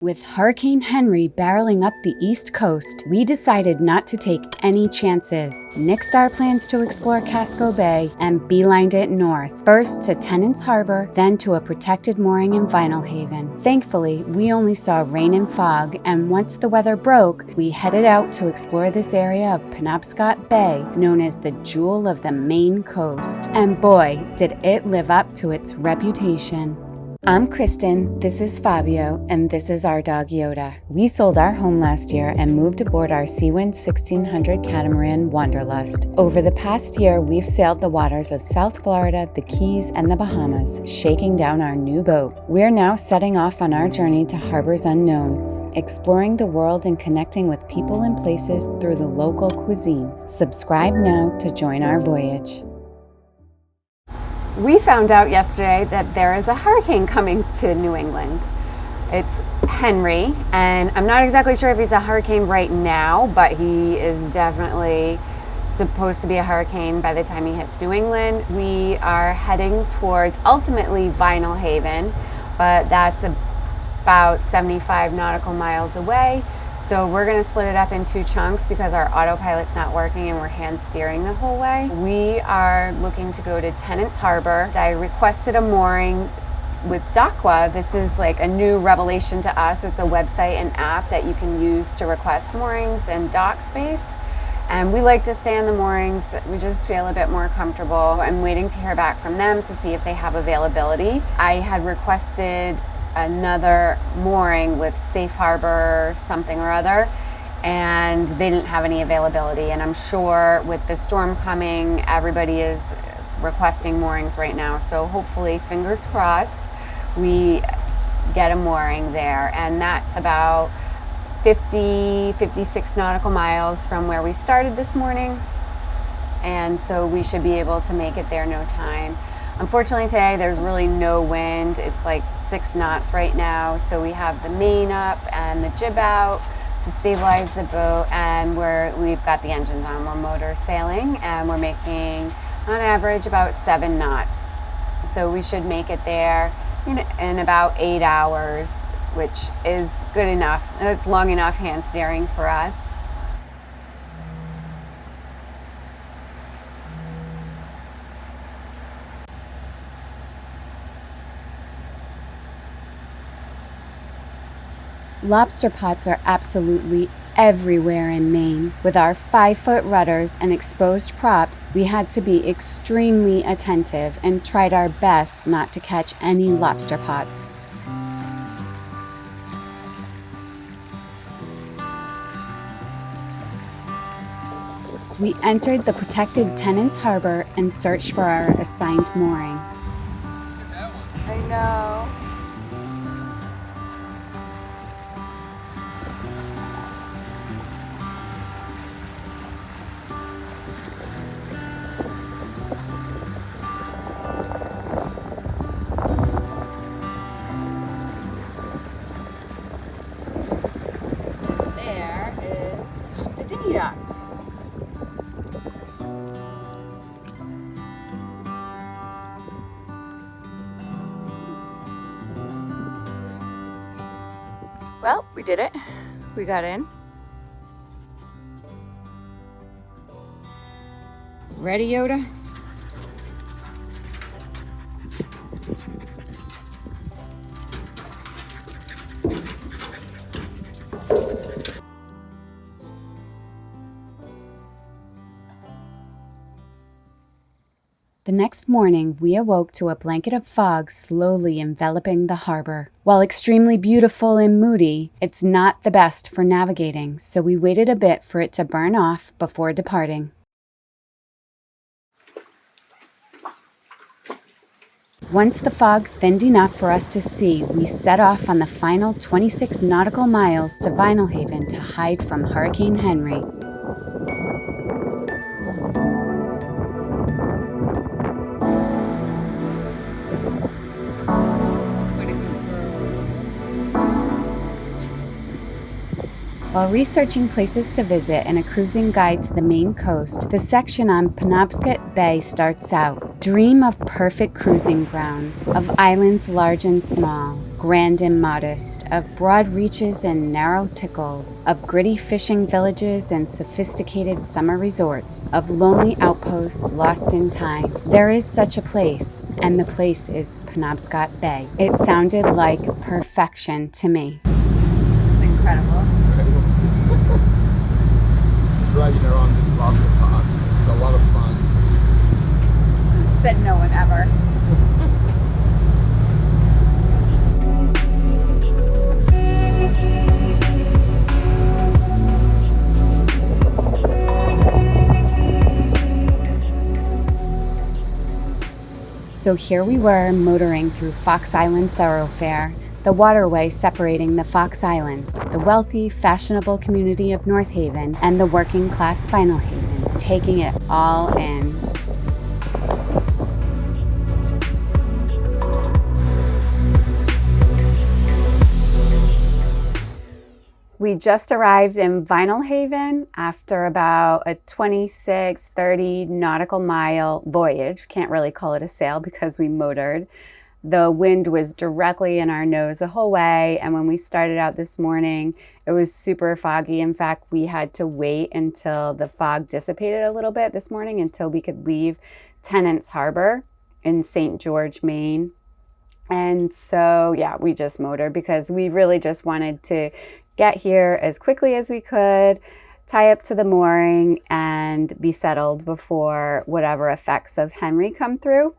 With Hurricane Henri barreling up the East Coast, we decided not to take any chances, nixed our plans to explore Casco Bay, and beelined it north, first to Tenants Harbor, then to a protected mooring in Vinalhaven. Thankfully, we only saw rain and fog, and once the weather broke, we headed out to explore this area of Penobscot Bay, known as the jewel of the Maine coast. And boy, did it live up to its reputation. I'm Kristen, this is Fabio, and this is our dog Yoda. We sold our home last year and moved aboard our Seawind 1600 catamaran Wanderlust. Over the past year, we've sailed the waters of South Florida, the Keys, and the Bahamas, shaking down our new boat. We're now setting off on our journey to harbors unknown, exploring the world and connecting with people and places through the local cuisine. Subscribe now to join our voyage. We found out yesterday that there is a hurricane coming to New England. It's Henri, and I'm not exactly sure if he's a hurricane right now, but he is definitely supposed to be a hurricane by the time he hits New England. We are heading towards ultimately Vinalhaven, but that's about 75 nautical miles away. So we're going to split it up in two chunks because our autopilot's not working and we're hand steering the whole way. We are looking to go to Tenants Harbor. I requested a mooring with Docwa. This is like a new revelation to us. It's a website and app that you can use to request moorings and dock space. And we like to stay on the moorings. We just feel a bit more comfortable. I'm waiting to hear back from them to see if they have availability. I had requested another mooring with Safe Harbor something or other, and they didn't have any availability. And I'm sure with the storm coming, everybody is requesting moorings right now. So hopefully, fingers crossed, we get a mooring there. And that's about 56 nautical miles from where we started this morning. And so we should be able to make it there no time. Unfortunately today there's really no wind. It's like 6 knots right now, so we have the main up and the jib out to stabilize the boat, and we've got the engines on. We're motor sailing and we're making on average about 7 knots. So we should make it there in about 8 hours, which is good enough. It's long enough hand steering for us. Lobster pots are absolutely everywhere in Maine. With our 5-foot rudders and exposed props, we had to be extremely attentive and tried our best not to catch any lobster pots. We entered the protected Tenants Harbor and searched for our assigned mooring. I know. Dock. Well, we did it. We got in. Ready, Yoda? The next morning, we awoke to a blanket of fog slowly enveloping the harbor. While extremely beautiful and moody, it's not the best for navigating, so we waited a bit for it to burn off before departing. Once the fog thinned enough for us to see, we set off on the final 26 nautical miles to Vinalhaven to hide from Hurricane Henri. While researching places to visit and a cruising guide to the Maine coast, the section on Penobscot Bay starts out. Dream of perfect cruising grounds, of islands large and small, grand and modest, of broad reaches and narrow tickles, of gritty fishing villages and sophisticated summer resorts, of lonely outposts lost in time. There is such a place, and the place is Penobscot Bay. It sounded like perfection to me. It's incredible. Driving around these lots of ponds. It's a lot of fun. Said no one ever. So here we were motoring through Fox Island Thoroughfare, the waterway separating the Fox Islands, the wealthy, fashionable community of North Haven, and the working class Vinalhaven, taking it all in. We just arrived in Vinalhaven after about a 26-30 nautical mile voyage. Can't really call it a sail because we motored. The wind was directly in our nose the whole way, and when we started out this morning, it was super foggy. In fact, we had to wait until the fog dissipated a little bit this morning until we could leave Tenants Harbor in St. George, Maine. And so, yeah, we just motored because we really just wanted to get here as quickly as we could, tie up to the mooring, and be settled before whatever effects of Henri come through.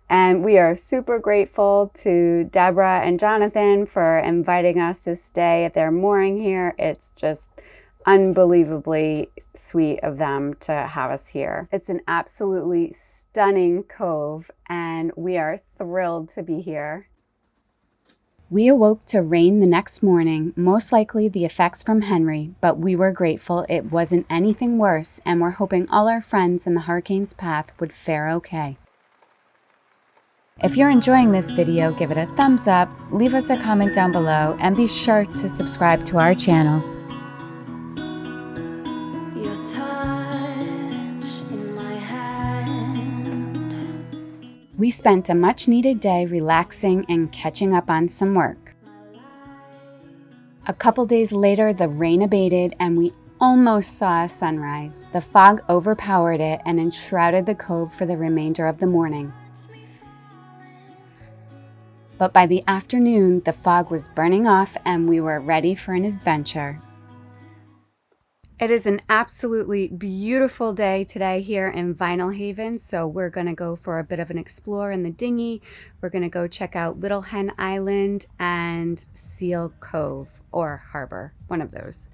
And we are super grateful to Deborah and Jonathan for inviting us to stay at their mooring here. It's just unbelievably sweet of them to have us here. It's an absolutely stunning cove, and we are thrilled to be here. We awoke to rain the next morning, most likely the effects from Henri, but we were grateful it wasn't anything worse, and we're hoping all our friends in the hurricane's path would fare okay. If you're enjoying this video, give it a thumbs up, leave us a comment down below, and be sure to subscribe to our channel. Your touch in my hand. We spent a much-needed day relaxing and catching up on some work. A couple days later, the rain abated and we almost saw a sunrise. The fog overpowered it and enshrouded the cove for the remainder of the morning. But by the afternoon, the fog was burning off and we were ready for an adventure. It is an absolutely beautiful day today here in Vinalhaven, so we're going to go for a bit of an explore in the dinghy. We're going to go check out Little Hen Island and Seal Cove, or Harbor, one of those.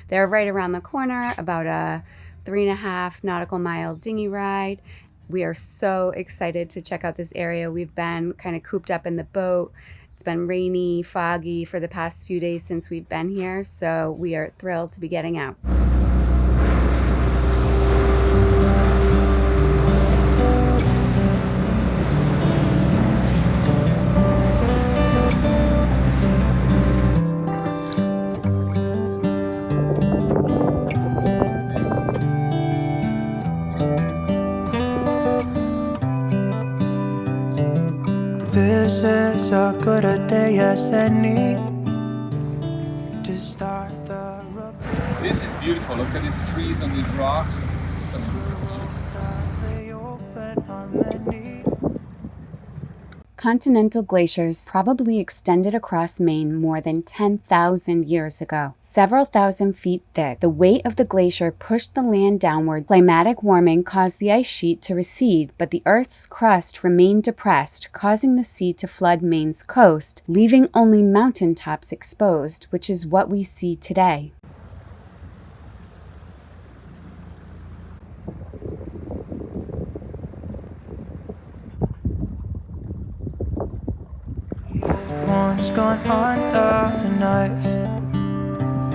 They're right around the corner, about a 3.5 nautical mile dinghy ride. We are so excited to check out this area. We've been kind of cooped up in the boat. It's been rainy, foggy for the past few days since we've been here, so we are thrilled to be getting out. This is as good a day as any to start the road. This is beautiful. Look at these trees and these rocks. It's just Continental glaciers probably extended across Maine more than 10,000 years ago, several thousand feet thick. The weight of the glacier pushed the land downward. Climatic warming caused the ice sheet to recede, but the Earth's crust remained depressed, causing the sea to flood Maine's coast, leaving only mountaintops exposed, which is what we see today. One's gone under the knife,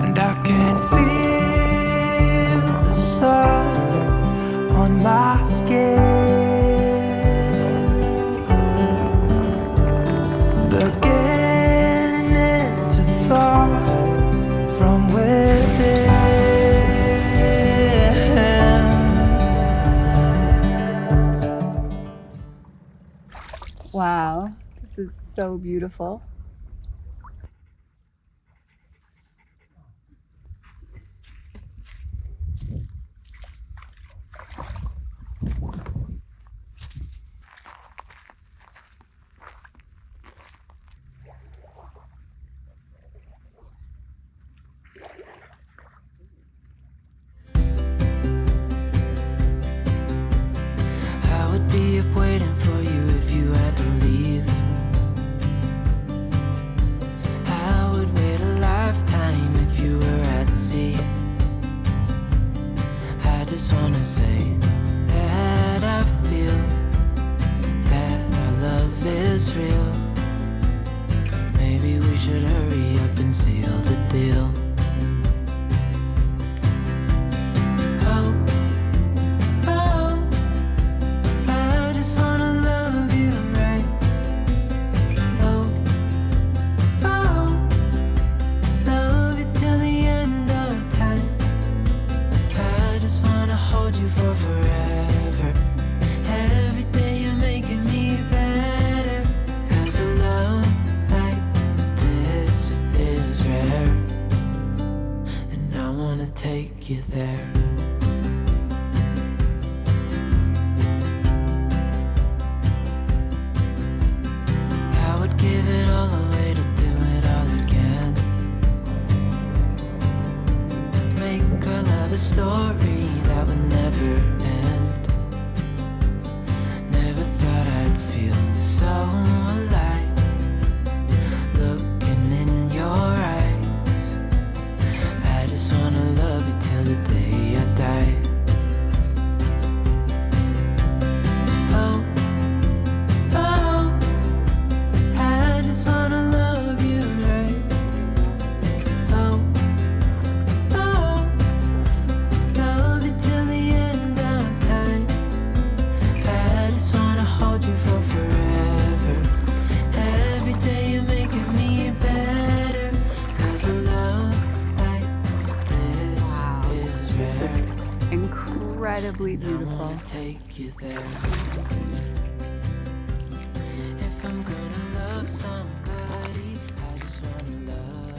and I can feel the sun on my skin, beginning to thaw from within. Wow, this is so beautiful. take you there. I would give it all away to do it all again. Make our love a story that would never end. Never thought I'd feel so alive, looking in your eyes. I just wanna love you till the day I die. Oh, oh, I just wanna love you right. Oh, oh, love you till the end of time. I just wanna hold you for forever. Every day you're making me better. 'Cause a love like this is rare. Incredibly I beautiful. wanna take you there. If I'm gonna love somebody, I just wanna love.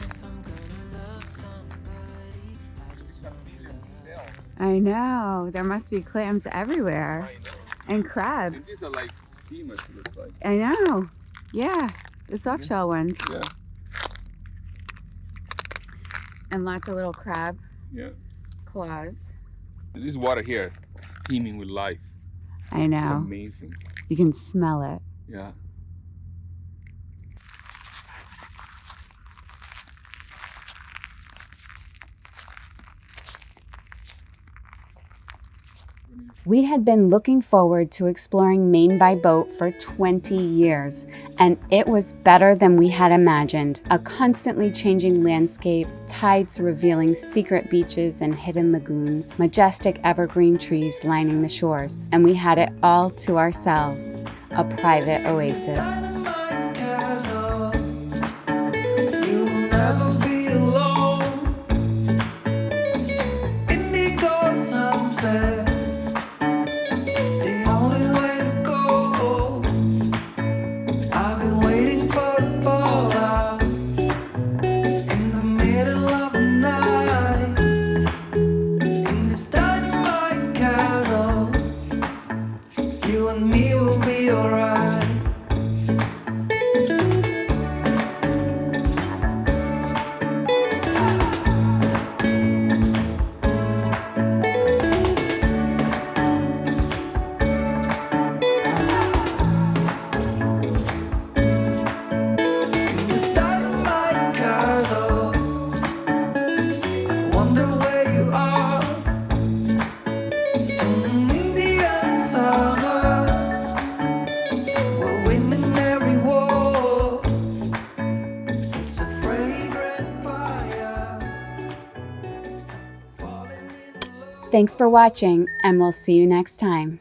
If I'm gonna love somebody, I just wanna love. I know. There must be clams everywhere. And crabs. These are like steamers, it looks like. I know. Yeah. The soft shell ones. Yeah, And lots of little crab yeah. claws. This water here, steaming with life. I It's know. amazing. You can smell it. Yeah. We had been looking forward to exploring Maine by boat for 20 years, and it was better than we had imagined. A constantly changing landscape, tides revealing secret beaches and hidden lagoons, majestic evergreen trees lining the shores, and we had it all to ourselves, a private oasis. You will never be alone. Indigo sunset. It's the only way to go. I've been waiting for the fallout in the middle of the night. In this dynamite castle, you and me will be alright. This dynamite castle, I wonder where you are. Indian summer, we're winning every war. It's a fragrant fire, falling in love. Thanks for watching, and we'll see you next time.